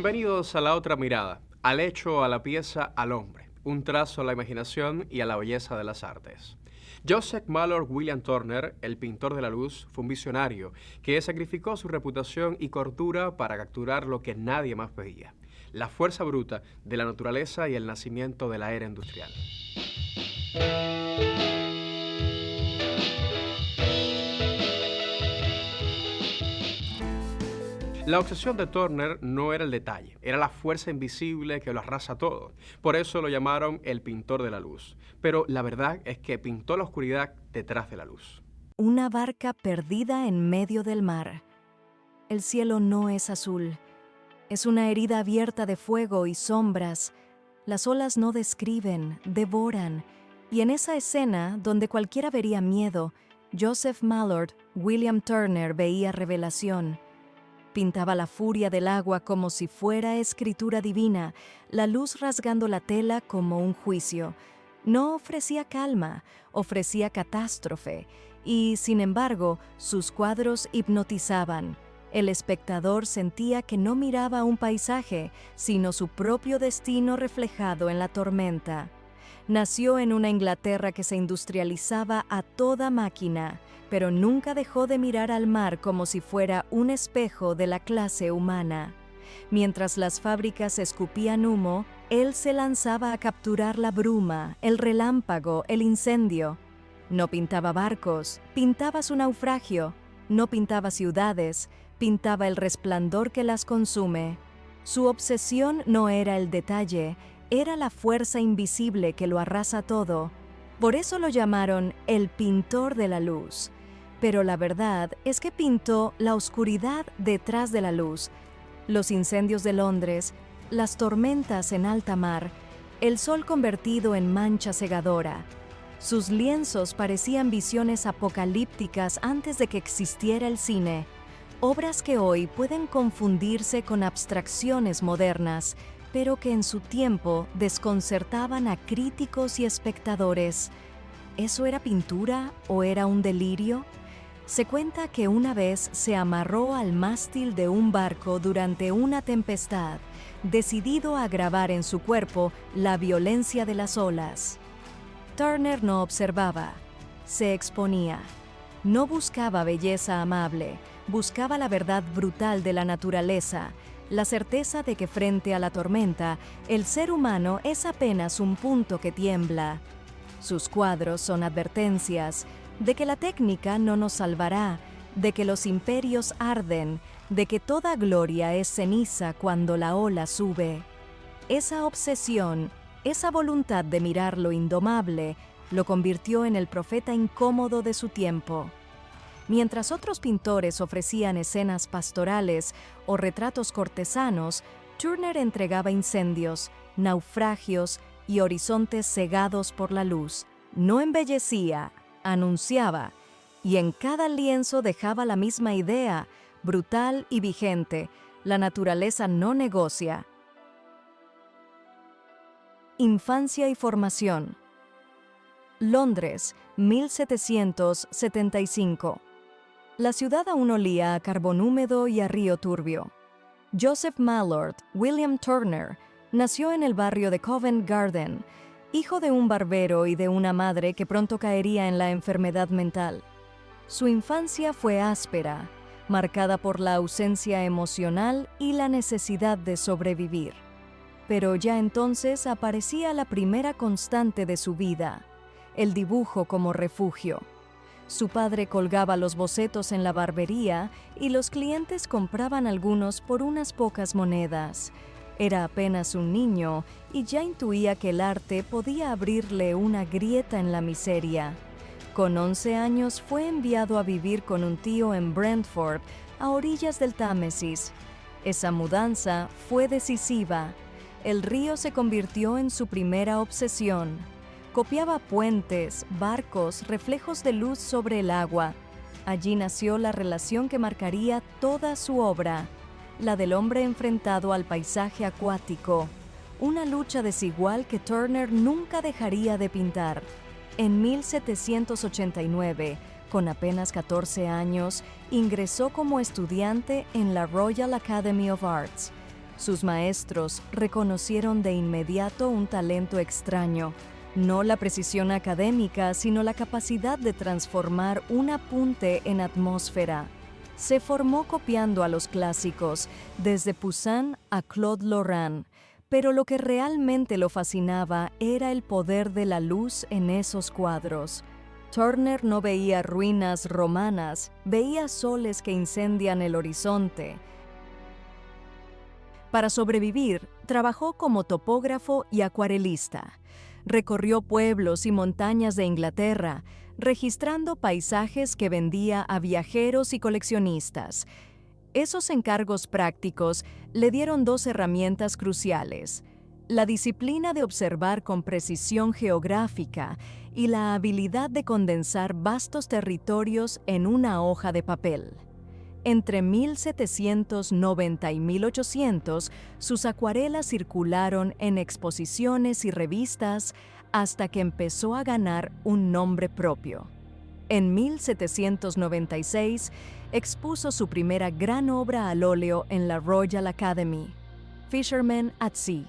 Bienvenidos a La Otra Mirada, al hecho, a la pieza, al hombre, un trazo a la imaginación y a la belleza de las artes. Joseph Mallord William Turner, el pintor de la luz, fue un visionario que sacrificó su reputación y cordura para capturar lo que nadie más veía, la fuerza bruta de la naturaleza y el nacimiento de la era industrial. La obsesión de Turner no era el detalle, era la fuerza invisible que lo arrasa todo. Por eso lo llamaron el pintor de la luz. Pero la verdad es que pintó la oscuridad detrás de la luz. Una barca perdida en medio del mar. El cielo no es azul. Es una herida abierta de fuego y sombras. Las olas no describen, devoran. Y en esa escena, donde cualquiera vería miedo, Joseph Mallord, William Turner veía revelación. Pintaba la furia del agua como si fuera escritura divina, la luz rasgando la tela como un juicio. No ofrecía calma, ofrecía catástrofe, y, sin embargo, sus cuadros hipnotizaban. El espectador sentía que no miraba un paisaje, sino su propio destino reflejado en la tormenta. Nació en una Inglaterra que se industrializaba a toda máquina, pero nunca dejó de mirar al mar como si fuera un espejo de la clase humana. Mientras las fábricas escupían humo, él se lanzaba a capturar la bruma, el relámpago, el incendio. No pintaba barcos, pintaba su naufragio. No pintaba ciudades, pintaba el resplandor que las consume. Su obsesión no era el detalle, era la fuerza invisible que lo arrasa todo. Por eso lo llamaron el pintor de la luz. Pero la verdad es que pintó la oscuridad detrás de la luz, los incendios de Londres, las tormentas en alta mar, el sol convertido en mancha cegadora. Sus lienzos parecían visiones apocalípticas antes de que existiera el cine, obras que hoy pueden confundirse con abstracciones modernas, pero que en su tiempo desconcertaban a críticos y espectadores. ¿Eso era pintura o era un delirio? Se cuenta que una vez se amarró al mástil de un barco durante una tempestad, decidido a grabar en su cuerpo la violencia de las olas. Turner no observaba, se exponía. No buscaba belleza amable, buscaba la verdad brutal de la naturaleza, la certeza de que frente a la tormenta, el ser humano es apenas un punto que tiembla. Sus cuadros son advertencias de que la técnica no nos salvará, de que los imperios arden, de que toda gloria es ceniza cuando la ola sube. Esa obsesión, esa voluntad de mirar lo indomable, lo convirtió en el profeta incómodo de su tiempo. Mientras otros pintores ofrecían escenas pastorales o retratos cortesanos, Turner entregaba incendios, naufragios y horizontes cegados por la luz. No embellecía, anunciaba, y en cada lienzo dejaba la misma idea, brutal y vigente: la naturaleza no negocia. Infancia y formación. Londres, 1775. La ciudad aún olía a carbón húmedo y a río turbio. Joseph Mallord, William Turner, nació en el barrio de Covent Garden, hijo de un barbero y de una madre que pronto caería en la enfermedad mental. Su infancia fue áspera, marcada por la ausencia emocional y la necesidad de sobrevivir. Pero ya entonces aparecía la primera constante de su vida: el dibujo como refugio. Su padre colgaba los bocetos en la barbería y los clientes compraban algunos por unas pocas monedas. Era apenas un niño y ya intuía que el arte podía abrirle una grieta en la miseria. Con 11 años fue enviado a vivir con un tío en Brentford, a orillas del Támesis. Esa mudanza fue decisiva. El río se convirtió en su primera obsesión. Copiaba puentes, barcos, reflejos de luz sobre el agua. Allí nació la relación que marcaría toda su obra, la del hombre enfrentado al paisaje acuático, una lucha desigual que Turner nunca dejaría de pintar. En 1789, con apenas 14 años, ingresó como estudiante en la Royal Academy of Arts. Sus maestros reconocieron de inmediato un talento extraño, no la precisión académica, sino la capacidad de transformar un apunte en atmósfera. Se formó copiando a los clásicos, desde Poussin a Claude Lorrain, pero lo que realmente lo fascinaba era el poder de la luz en esos cuadros. Turner no veía ruinas romanas, veía soles que incendian el horizonte. Para sobrevivir, trabajó como topógrafo y acuarelista. Recorrió pueblos y montañas de Inglaterra, registrando paisajes que vendía a viajeros y coleccionistas. Esos encargos prácticos le dieron dos herramientas cruciales: la disciplina de observar con precisión geográfica y la habilidad de condensar vastos territorios en una hoja de papel. Entre 1790 y 1800, sus acuarelas circularon en exposiciones y revistas hasta que empezó a ganar un nombre propio. En 1796, expuso su primera gran obra al óleo en la Royal Academy, Fisherman at Sea.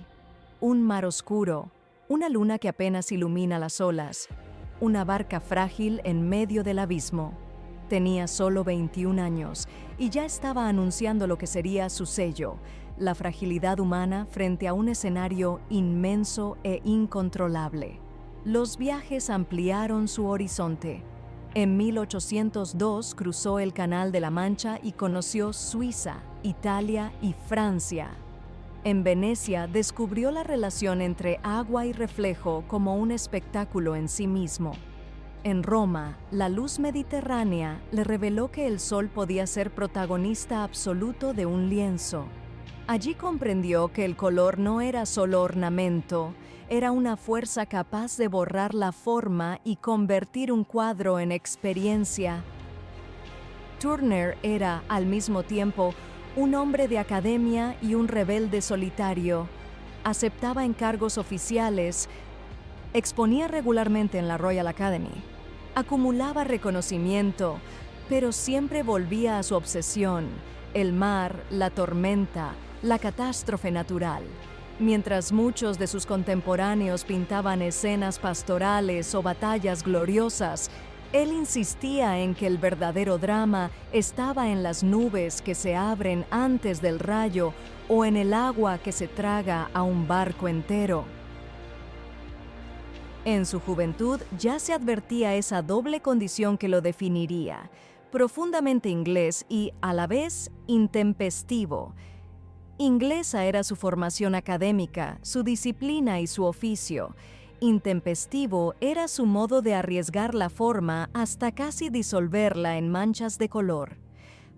Un mar oscuro, una luna que apenas ilumina las olas, una barca frágil en medio del abismo. Tenía solo 21 años y ya estaba anunciando lo que sería su sello, la fragilidad humana frente a un escenario inmenso e incontrolable. Los viajes ampliaron su horizonte. En 1802 cruzó el Canal de la Mancha y conoció Suiza, Italia y Francia. En Venecia descubrió la relación entre agua y reflejo como un espectáculo en sí mismo. En Roma, la luz mediterránea le reveló que el sol podía ser protagonista absoluto de un lienzo. Allí comprendió que el color no era solo ornamento, era una fuerza capaz de borrar la forma y convertir un cuadro en experiencia. Turner era, al mismo tiempo, un hombre de academia y un rebelde solitario. Aceptaba encargos oficiales, exponía regularmente en la Royal Academy, acumulaba reconocimiento, pero siempre volvía a su obsesión: el mar, la tormenta, la catástrofe natural. Mientras muchos de sus contemporáneos pintaban escenas pastorales o batallas gloriosas, él insistía en que el verdadero drama estaba en las nubes que se abren antes del rayo o en el agua que se traga a un barco entero. En su juventud ya se advertía esa doble condición que lo definiría: profundamente inglés y, a la vez, intempestivo. Inglesa era su formación académica, su disciplina y su oficio. Intempestivo era su modo de arriesgar la forma hasta casi disolverla en manchas de color.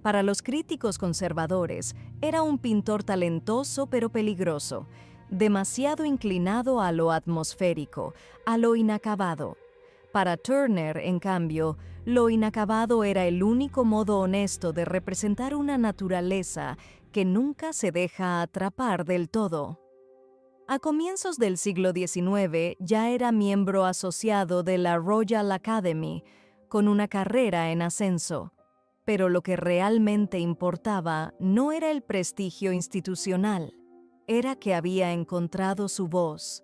Para los críticos conservadores, era un pintor talentoso pero peligroso, demasiado inclinado a lo atmosférico, a lo inacabado. Para Turner, en cambio, lo inacabado era el único modo honesto de representar una naturaleza que nunca se deja atrapar del todo. A comienzos del siglo XIX ya era miembro asociado de la Royal Academy, con una carrera en ascenso. Pero lo que realmente importaba no era el prestigio institucional, era que había encontrado su voz.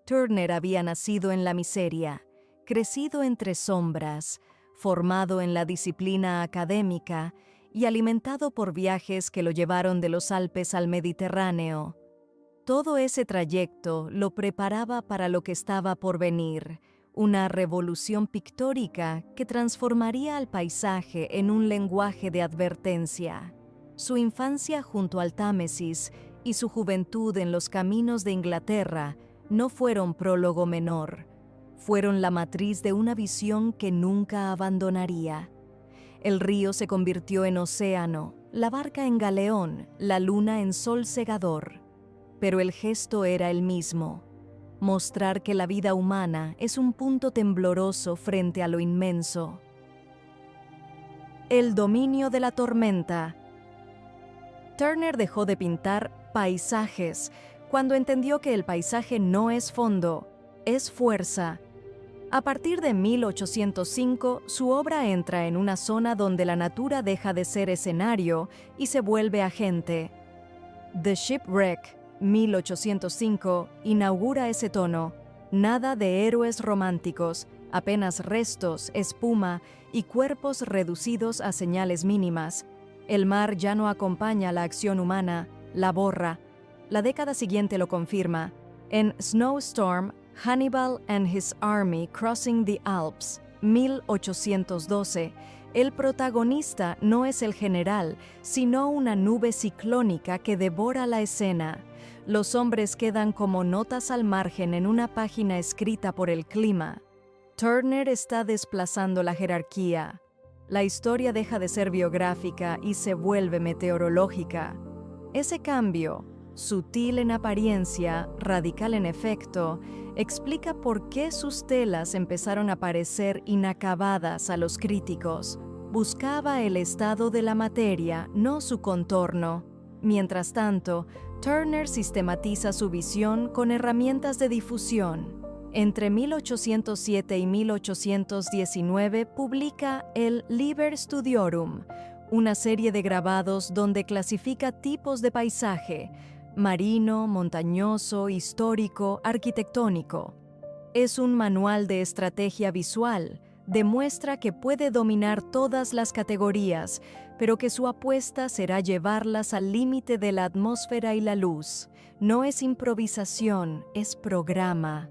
Turner había nacido en la miseria, crecido entre sombras, formado en la disciplina académica y alimentado por viajes que lo llevaron de los Alpes al Mediterráneo. Todo ese trayecto lo preparaba para lo que estaba por venir, una revolución pictórica que transformaría al paisaje en un lenguaje de advertencia. Su infancia junto al Támesis y su juventud en los caminos de Inglaterra no fueron prólogo menor, fueron la matriz de una visión que nunca abandonaría. El río se convirtió en océano, la barca en galeón, la luna en sol cegador. Pero el gesto era el mismo: mostrar que la vida humana es un punto tembloroso frente a lo inmenso. El dominio de la tormenta. Turner dejó de pintar paisajes cuando entendió que el paisaje no es fondo, es fuerza. A partir de 1805, su obra entra en una zona donde la natura deja de ser escenario y se vuelve agente. The Shipwreck, 1805, inaugura ese tono. Nada de héroes románticos, apenas restos, espuma y cuerpos reducidos a señales mínimas. El mar ya no acompaña la acción humana, la borra. La década siguiente lo confirma. En Snowstorm, Hannibal and His Army Crossing the Alps, 1812, el protagonista no es el general, sino una nube ciclónica que devora la escena. Los hombres quedan como notas al margen en una página escrita por el clima. Turner está desplazando la jerarquía. La historia deja de ser biográfica y se vuelve meteorológica. Ese cambio, sutil en apariencia, radical en efecto, explica por qué sus telas empezaron a parecer inacabadas a los críticos. Buscaba el estado de la materia, no su contorno. Mientras tanto, Turner sistematiza su visión con herramientas de difusión. Entre 1807 y 1819 publica el Liber Studiorum, una serie de grabados donde clasifica tipos de paisaje: marino, montañoso, histórico, arquitectónico. Es un manual de estrategia visual. Demuestra que puede dominar todas las categorías, pero que su apuesta será llevarlas al límite de la atmósfera y la luz. No es improvisación, es programa.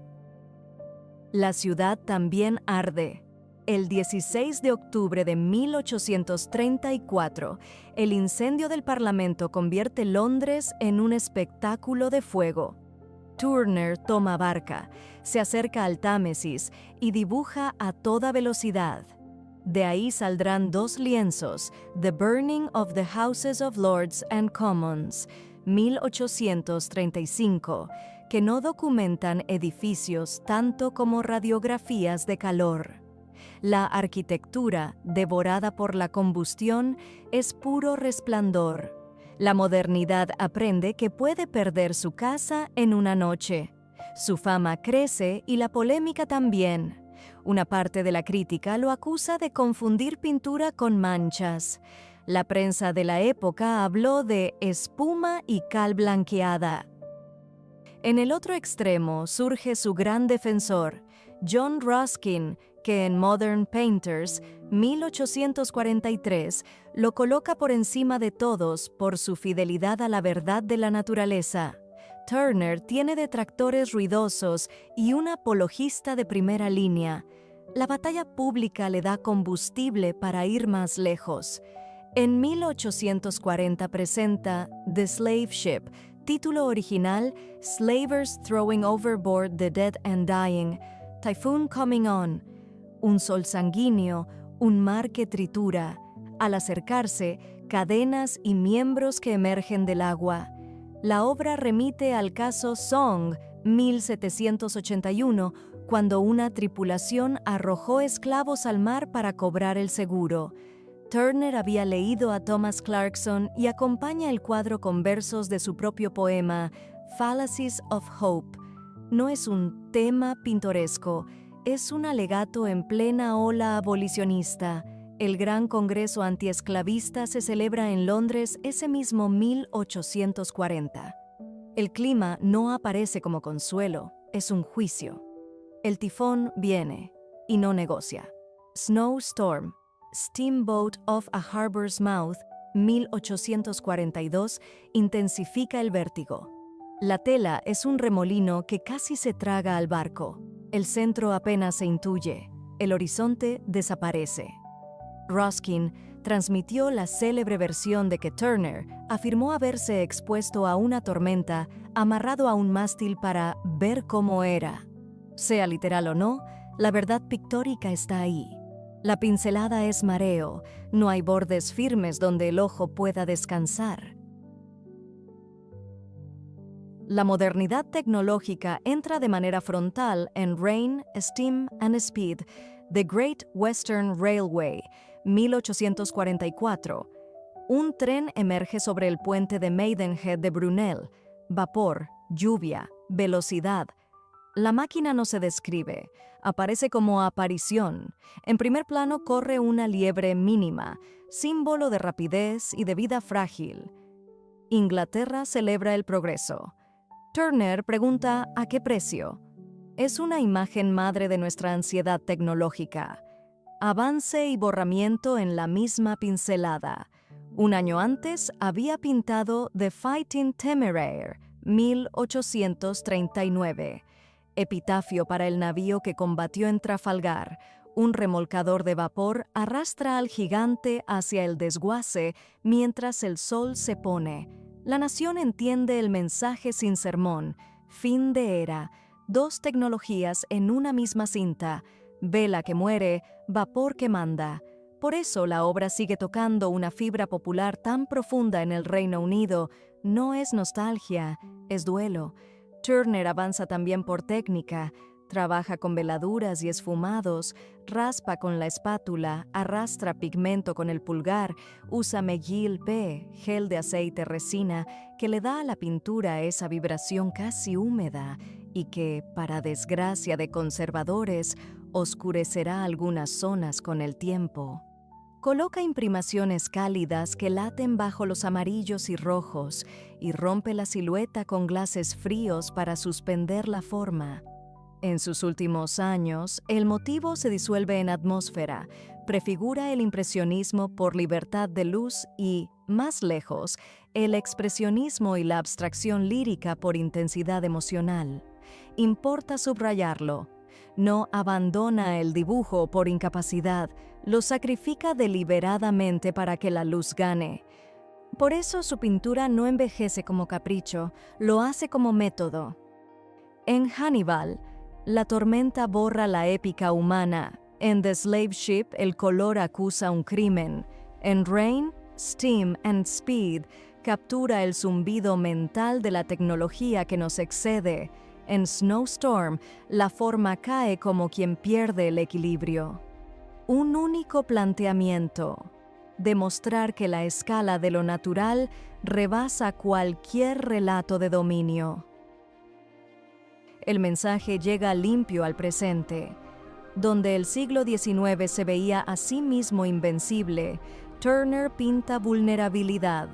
La ciudad también arde. El 16 de octubre de 1834, el incendio del Parlamento convierte Londres en un espectáculo de fuego. Turner toma barca, se acerca al Támesis y dibuja a toda velocidad. De ahí saldrán dos lienzos, The Burning of the Houses of Lords and Commons, 1835, que no documentan edificios tanto como radiografías de calor. La arquitectura, devorada por la combustión, es puro resplandor. La modernidad aprende que puede perder su casa en una noche. Su fama crece y la polémica también. Una parte de la crítica lo acusa de confundir pintura con manchas. La prensa de la época habló de espuma y cal blanqueada. En el otro extremo surge su gran defensor, John Ruskin, que en Modern Painters, 1843, lo coloca por encima de todos por su fidelidad a la verdad de la naturaleza. Turner tiene detractores ruidosos y un apologista de primera línea. La batalla pública le da combustible para ir más lejos. En 1840 presenta The Slave Ship, título original Slavers Throwing Overboard the Dead and Dying, Typhoon Coming On, un sol sanguíneo, un mar que tritura. Al acercarse, cadenas y miembros que emergen del agua. La obra remite al caso Song, 1781, cuando una tripulación arrojó esclavos al mar para cobrar el seguro. Turner había leído a Thomas Clarkson y acompaña el cuadro con versos de su propio poema, Fallacies of Hope. No es un tema pintoresco, es un alegato en plena ola abolicionista. El Gran Congreso Antiesclavista se celebra en Londres ese mismo 1840. El clima no aparece como consuelo, es un juicio. El tifón viene y no negocia. Snowstorm, Steamboat off a Harbor's Mouth, 1842, intensifica el vértigo. La tela es un remolino que casi se traga al barco. El centro apenas se intuye, el horizonte desaparece. Ruskin transmitió la célebre versión de que Turner afirmó haberse expuesto a una tormenta amarrado a un mástil para ver cómo era. Sea literal o no, la verdad pictórica está ahí. La pincelada es mareo, no hay bordes firmes donde el ojo pueda descansar. La modernidad tecnológica entra de manera frontal en Rain, Steam and Speed, The Great Western Railway, 1844. Un tren emerge sobre el puente de Maidenhead de Brunel. Vapor, lluvia, velocidad. La máquina no se describe, aparece como aparición. En primer plano corre una liebre mínima, símbolo de rapidez y de vida frágil. Inglaterra celebra el progreso. Turner pregunta ¿a qué precio? Es una imagen madre de nuestra ansiedad tecnológica. Avance y borramiento en la misma pincelada. Un año antes había pintado The Fighting Temeraire, 1839. Epitafio para el navío que combatió en Trafalgar. Un remolcador de vapor arrastra al gigante hacia el desguace mientras el sol se pone. La nación entiende el mensaje sin sermón. Fin de era. 2 tecnologías en una misma cinta. Vela que muere, vapor que manda. Por eso la obra sigue tocando una fibra popular tan profunda en el Reino Unido. No es nostalgia, es duelo. Turner avanza también por técnica. Trabaja con veladuras y esfumados, raspa con la espátula, arrastra pigmento con el pulgar, usa McGill P, gel de aceite resina, que le da a la pintura esa vibración casi húmeda y que, para desgracia de conservadores, oscurecerá algunas zonas con el tiempo. Coloca imprimaciones cálidas que laten bajo los amarillos y rojos y rompe la silueta con glases fríos para suspender la forma. En sus últimos años, el motivo se disuelve en atmósfera, prefigura el impresionismo por libertad de luz y, más lejos, el expresionismo y la abstracción lírica por intensidad emocional. Importa subrayarlo. No abandona el dibujo por incapacidad, lo sacrifica deliberadamente para que la luz gane. Por eso su pintura no envejece como capricho, lo hace como método. En Hannibal, la tormenta borra la épica humana. En The Slave Ship, el color acusa un crimen. En Rain, Steam and Speed captura el zumbido mental de la tecnología que nos excede. En Snowstorm, la forma cae como quien pierde el equilibrio. Un único planteamiento: demostrar que la escala de lo natural rebasa cualquier relato de dominio. El mensaje llega limpio al presente. Donde el siglo XIX se veía a sí mismo invencible, Turner pinta vulnerabilidad.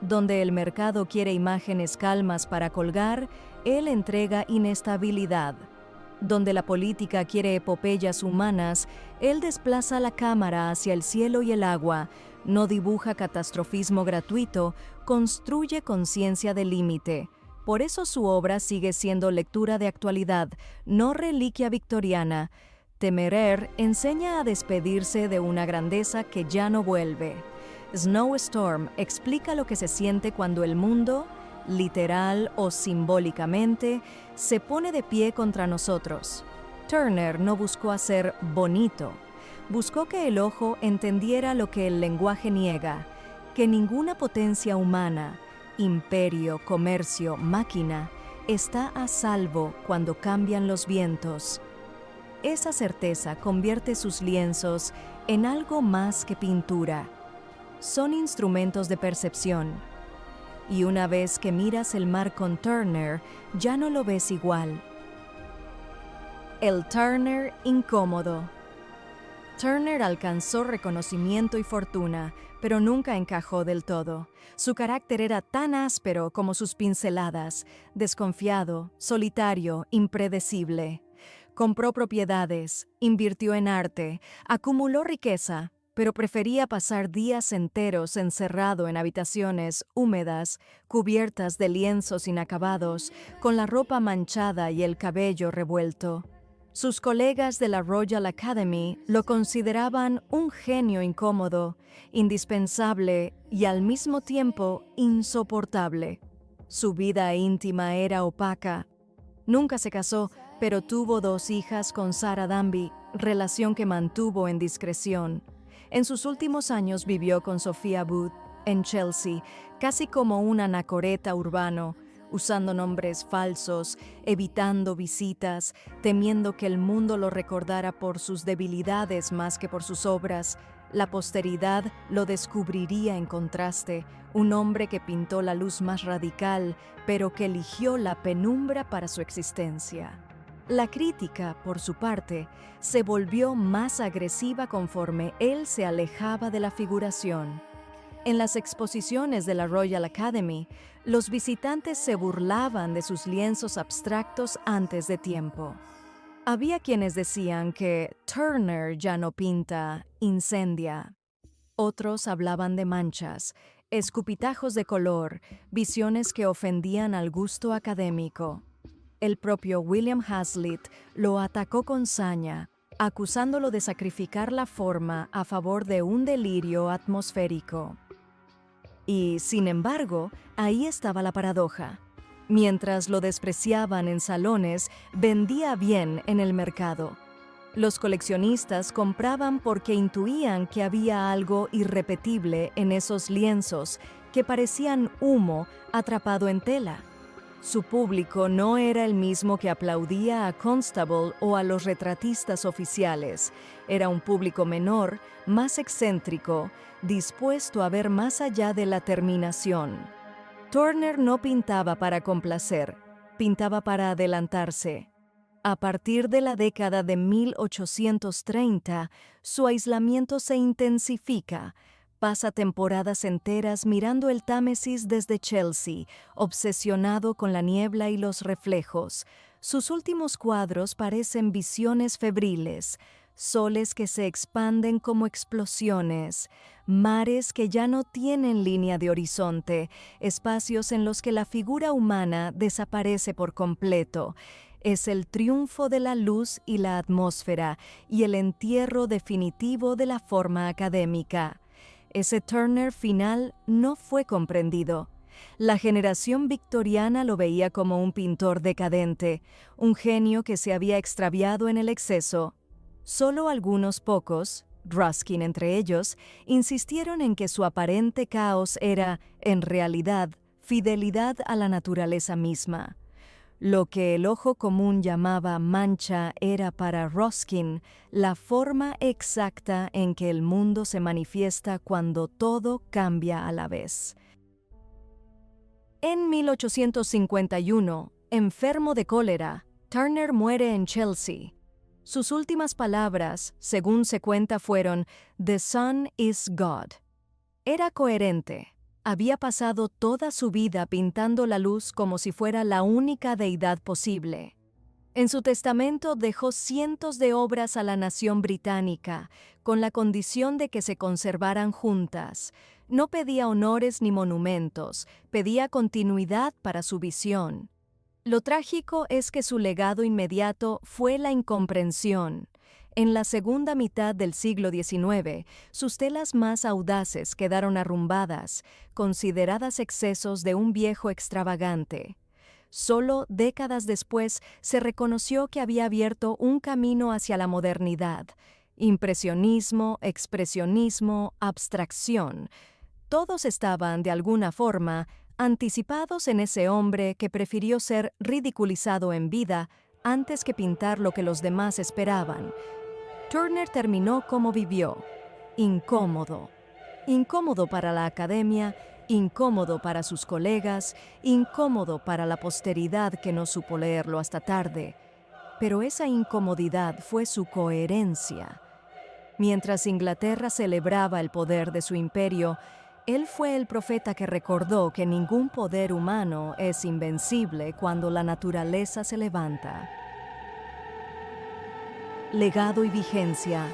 Donde el mercado quiere imágenes calmas para colgar, él entrega inestabilidad. Donde la política quiere epopeyas humanas, él desplaza la cámara hacia el cielo y el agua, no dibuja catastrofismo gratuito, construye conciencia de límite. Por eso su obra sigue siendo lectura de actualidad, no reliquia victoriana. Temeraire enseña a despedirse de una grandeza que ya no vuelve. Snowstorm explica lo que se siente cuando el mundo, literal o simbólicamente, se pone de pie contra nosotros. Turner no buscó hacer bonito, buscó que el ojo entendiera lo que el lenguaje niega, que ninguna potencia humana, imperio, comercio, máquina, está a salvo cuando cambian los vientos. Esa certeza convierte sus lienzos en algo más que pintura. Son instrumentos de percepción. Y una vez que miras el mar con Turner, ya no lo ves igual. El Turner incómodo. Turner alcanzó reconocimiento y fortuna, pero nunca encajó del todo. Su carácter era tan áspero como sus pinceladas, desconfiado, solitario, impredecible. Compró propiedades, invirtió en arte, acumuló riqueza, pero prefería pasar días enteros encerrado en habitaciones húmedas, cubiertas de lienzos inacabados, con la ropa manchada y el cabello revuelto. Sus colegas de la Royal Academy lo consideraban un genio incómodo, indispensable y al mismo tiempo insoportable. Su vida íntima era opaca. Nunca se casó, pero tuvo 2 hijas con Sarah Danby, relación que mantuvo en discreción. En sus últimos años vivió con Sophia Booth en Chelsea, casi como un anacoreta urbano, usando nombres falsos, evitando visitas, temiendo que el mundo lo recordara por sus debilidades más que por sus obras. La posteridad lo descubriría en contraste, un hombre que pintó la luz más radical, pero que eligió la penumbra para su existencia. La crítica, por su parte, se volvió más agresiva conforme él se alejaba de la figuración. En las exposiciones de la Royal Academy, los visitantes se burlaban de sus lienzos abstractos antes de tiempo. Había quienes decían que Turner ya no pinta, incendia. Otros hablaban de manchas, escupitajos de color, visiones que ofendían al gusto académico. El propio William Hazlitt lo atacó con saña, acusándolo de sacrificar la forma a favor de un delirio atmosférico. Y, sin embargo, ahí estaba la paradoja. Mientras lo despreciaban en salones, vendía bien en el mercado. Los coleccionistas compraban porque intuían que había algo irrepetible en esos lienzos que parecían humo atrapado en tela. Su público no era el mismo que aplaudía a Constable o a los retratistas oficiales. Era un público menor, más excéntrico, dispuesto a ver más allá de la terminación. Turner no pintaba para complacer, pintaba para adelantarse. A partir de la década de 1830, su aislamiento se intensifica. Pasa temporadas enteras mirando el Támesis desde Chelsea, obsesionado con la niebla y los reflejos. Sus últimos cuadros parecen visiones febriles, soles que se expanden como explosiones, mares que ya no tienen línea de horizonte, espacios en los que la figura humana desaparece por completo. Es el triunfo de la luz y la atmósfera y el entierro definitivo de la forma académica. Ese Turner final no fue comprendido. La generación victoriana lo veía como un pintor decadente, un genio que se había extraviado en el exceso. Solo algunos pocos, Ruskin entre ellos, insistieron en que su aparente caos era, en realidad, fidelidad a la naturaleza misma. Lo que el ojo común llamaba mancha era para Ruskin la forma exacta en que el mundo se manifiesta cuando todo cambia a la vez. En 1851, enfermo de cólera, Turner muere en Chelsea. Sus últimas palabras, según se cuenta, fueron "The sun is God". Era coherente. Había pasado toda su vida pintando la luz como si fuera la única deidad posible. En su testamento dejó cientos de obras a la nación británica, con la condición de que se conservaran juntas. No pedía honores ni monumentos, pedía continuidad para su visión. Lo trágico es que su legado inmediato fue la incomprensión. En la segunda mitad del siglo XIX, sus telas más audaces quedaron arrumbadas, consideradas excesos de un viejo extravagante. Solo décadas después se reconoció que había abierto un camino hacia la modernidad. Impresionismo, expresionismo, abstracción. Todos estaban, de alguna forma, anticipados en ese hombre que prefirió ser ridiculizado en vida antes que pintar lo que los demás esperaban. Turner terminó como vivió, incómodo. Incómodo para la academia, incómodo para sus colegas, incómodo para la posteridad que no supo leerlo hasta tarde. Pero esa incomodidad fue su coherencia. Mientras Inglaterra celebraba el poder de su imperio, él fue el profeta que recordó que ningún poder humano es invencible cuando la naturaleza se levanta. Legado y vigencia.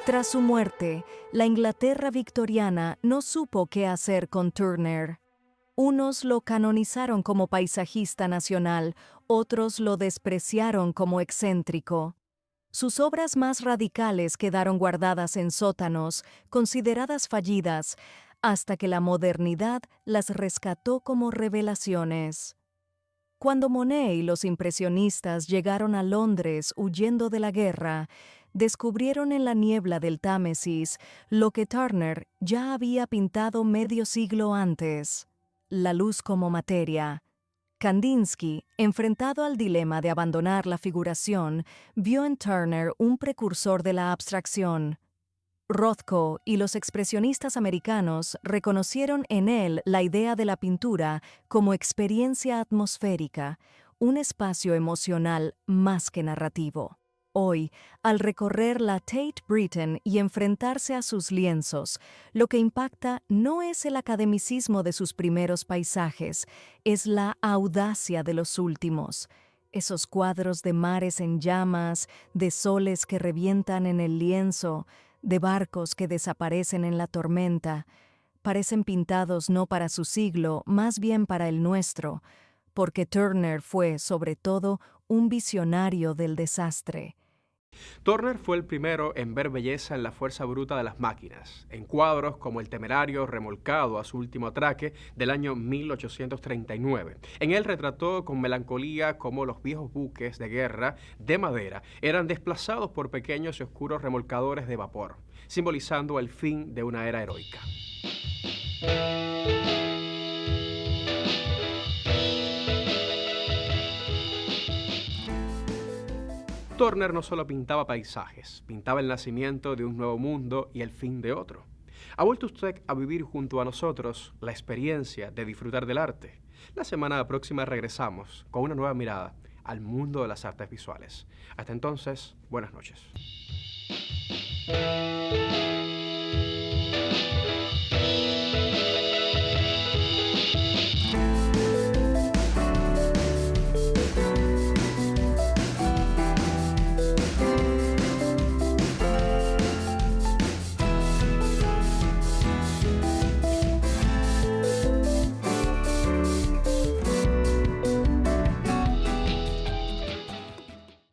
Tras su muerte, la Inglaterra victoriana no supo qué hacer con Turner. Unos lo canonizaron como paisajista nacional, otros lo despreciaron como excéntrico. Sus obras más radicales quedaron guardadas en sótanos, consideradas fallidas, hasta que la modernidad las rescató como revelaciones. Cuando Monet y los impresionistas llegaron a Londres huyendo de la guerra, descubrieron en la niebla del Támesis lo que Turner ya había pintado medio siglo antes: la luz como materia. Kandinsky, enfrentado al dilema de abandonar la figuración, vio en Turner un precursor de la abstracción. Rothko y los expresionistas americanos reconocieron en él la idea de la pintura como experiencia atmosférica, un espacio emocional más que narrativo. Hoy, al recorrer la Tate Britain y enfrentarse a sus lienzos, lo que impacta no es el academicismo de sus primeros paisajes, es la audacia de los últimos. Esos cuadros de mares en llamas, de soles que revientan en el lienzo, de barcos que desaparecen en la tormenta, parecen pintados no para su siglo, más bien para el nuestro, porque Turner fue, sobre todo, un visionario del desastre. Turner fue el primero en ver belleza en la fuerza bruta de las máquinas, en cuadros como El Temerario remolcado a su último atraque del año 1839. En él retrató con melancolía cómo los viejos buques de guerra de madera eran desplazados por pequeños y oscuros remolcadores de vapor, simbolizando el fin de una era heroica. Turner no solo pintaba paisajes, pintaba el nacimiento de un nuevo mundo y el fin de otro. ¿Ha vuelto usted a vivir junto a nosotros la experiencia de disfrutar del arte? La semana próxima regresamos con una nueva mirada al mundo de las artes visuales. Hasta entonces, buenas noches.